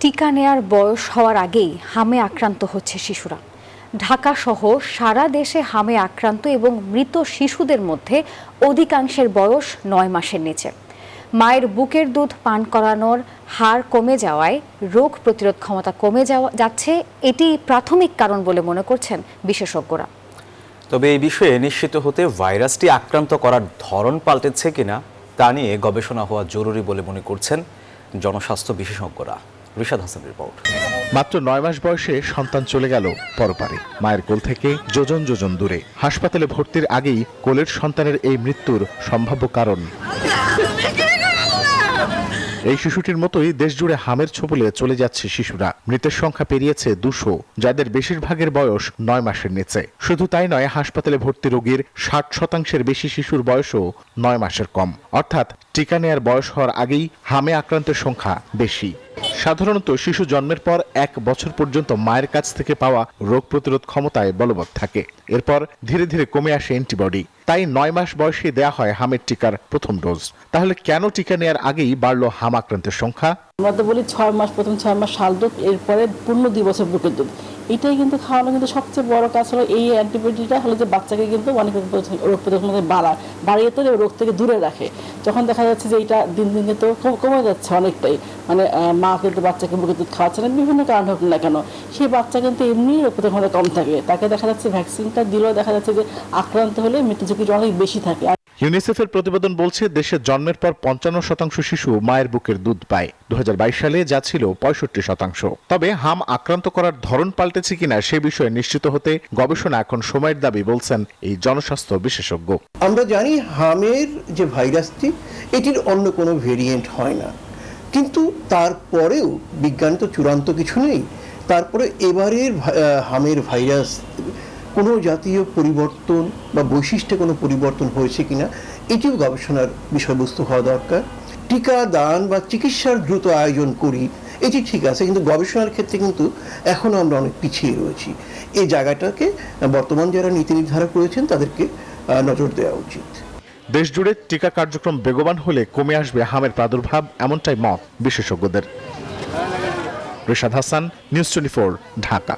টিকা নেয়ার বয়স হওয়ার আগেই হামে আক্রান্ত হচ্ছে শিশুরা। ঢাকা সহ সারা দেশে হামে আক্রান্ত এবং মৃত শিশুদের মধ্যে অধিকাংশের বয়স 9 মাসের নিচে। মায়ের বুকের দুধ পান করানোর হার কমে যাওয়ায় রোগ প্রতিরোধ ক্ষমতা কমে যাচ্ছে, এটি প্রাথমিক কারণ বলে মনে করছেন বিশেষজ্ঞরা। তবে এই বিষয়ে নিশ্চিত হতে ভাইরাসটি আক্রান্ত করার ধরন পাল্টেছে কিনা তা নিয়ে গবেষণা হওয়া জরুরি বলে মনে করছেন জনস্বাস্থ্য বিশেষজ্ঞরা। রিশাদ হাসান রিপোর্ট। মাত্র 9 মাস বয়সে সন্তান চলে গেল পরপারে, মায়ের কোল থেকে যোজন যোজন দূরে। হাসপাতালে ভর্তির আগেই কোলের সন্তানের এই মৃত্যুর সম্ভাব্য কারণ। এই শিশুটির মতোই দেশজুড়ে হামের ছোবলে চলে যাচ্ছে শিশুরা। মৃতের সংখ্যা পেরিয়েছে 200, যাদের বেশিরভাগের বয়স 9 মাসের নিচে। শুধু তাই নয়, হাসপাতালে ভর্তি রোগীর 60% বেশি শিশুর বয়সও 9 মাসের কম। অর্থাৎ টিকা নেয়ার বয়স হওয়ার আগেই হামে আক্রান্তের সংখ্যা বেশি। সাধারণত শিশু জন্মের পর 1 বছর পর্যন্ত মায়ের কাছ থেকে পাওয়া রোগ প্রতিরোধ ক্ষমতায় বলবৎ থাকে। এরপর ধীরে ধীরে কমে আসে অ্যান্টিবডি। তাই 9 মাস বয়সে দেয়া হয় হামের টিকার প্রথম ডোজ। তাহলে কেন টিকা নেয়ার আগেই বাড়লো হাম আক্রান্তের সংখ্যা? আমরা তো বলি 6 মাস, প্রথম 6 মাস শাল দুধ, এরপরে পূর্ণ 2 বছর বুকের দুধ। এটাই কিন্তু খাওয়ানো কিন্তু সবচেয়ে বড় কাজ হলো এই অ্যান্টিবডিটা হলো যে বাচ্চাকে কিন্তু অনেক রোগ প্রতিরোধ ক্ষমতা বাড়িয়ে তো রোগ থেকে দূরে রাখে। যখন দেখা যাচ্ছে যে এটা দিন দিন তো কমে যাচ্ছে অনেকটাই, মানে মা কিন্তু বাচ্চাকে বুকের দুধ খাওয়াচ্ছে না, বিভিন্ন কারণ হোক না কেন, সেই বাচ্চা কিন্তু এমনি রোগ প্রতিরোধ ক্ষমতা কম থাকে। তাকে দেখা যাচ্ছে ভ্যাকসিনটা দিলেও দেখা যাচ্ছে যে আক্রান্ত হলে মৃত্যু ঝুঁকিটা অনেক বেশি থাকে। ইউনিসেফের প্রতিবেদন বলছে দেশে জন্মের পর 55% শিশু মায়ের বুকের দুধ পায়। 2022 সালে যা ছিল 65%। তবে হাম আক্রান্ত করার ধরন পাল্টেছে কিনা সে বিষয়ে নিশ্চিত হতে গবেষণা এখন সময়ের দাবি বলছেন এই জনস্বাস্থ্য বিশেষজ্ঞ। আমরা জানি হামের যে ভাইরাসটি, এটির অন্য কোনো ভেরিয়েন্ট হয় না, কিন্তু তারপরেও বিজ্ঞান তো চূড়ান্ত কিছু নেই। তারপরে এবারের হামের ভাইরাস কোনো জাতীয় পরিবর্তন বা বৈশিষ্ট্যে কোনো পরিবর্তন হয়েছে কিনা এটিও গবেষণার বিষয়বস্তু হওয়া দরকার। টিকা দান বা চিকিৎসার দ্রুত আয়োজন করি, এটি ঠিক আছে, কিন্তু গবেষণার ক্ষেত্রে কিন্তু এখনও আমরা অনেক পিছিয়ে রয়েছি। এই জায়গাটাকে বর্তমান যারা নীতি নির্ধারক রয়েছেন তাদেরকে নজর দেওয়া উচিত। দেশজুড়ে টিকা কার্যক্রম বেগবান হলে কমে আসবে হামের প্রাদুর্ভাব, এমনটাই মত বিশেষজ্ঞদের। রিশাদ হাসান, নিউজ 24, ঢাকা।